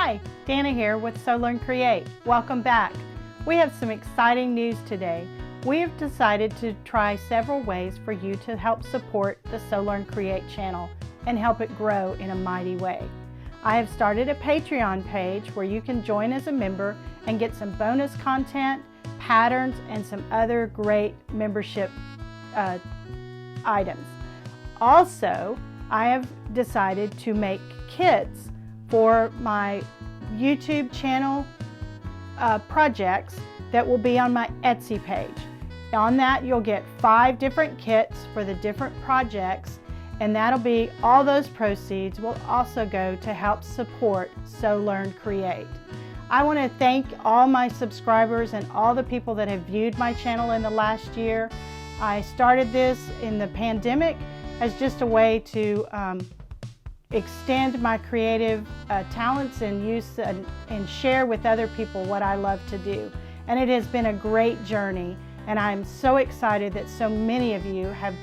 Hi, Dana here with Sew Learn Create. Welcome back. We have some exciting news today. We have decided to try several ways for you to help support the Sew Learn Create channel and help it grow in a mighty way. I have started a Patreon page where you can join as a member and get some bonus content, patterns, and some other great membership items. Also, I have decided to make kits for my YouTube channel projects that will be on my Etsy page. On that, you'll get 5 different kits for the different projects, and that'll be all those proceeds will also go to help support Sew Learn Create. I want to thank all my subscribers and all the people that have viewed my channel in the last year. I started this in the pandemic as just a way to extend my creative talents and use and share with other people what I love to do. And it has been a great journey, and I'm so excited that so many of you have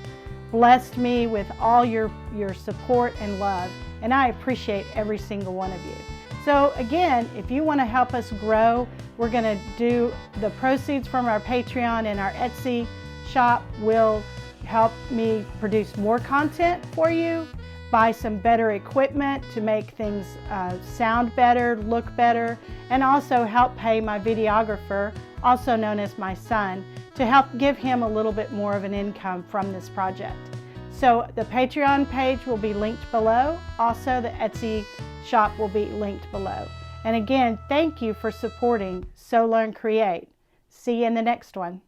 blessed me with all your support and love, and I appreciate every single one of you. So again, if you want to help us grow, we're going to do the proceeds from our Patreon and our Etsy shop will help me produce more content for you, buy some better equipment to make things sound better, look better, and also help pay my videographer, also known as my son, to help give him a little bit more of an income from this project. So the Patreon page will be linked below. Also, the Etsy shop will be linked below. And again, thank you for supporting Sew Learn Create. See you in the next one.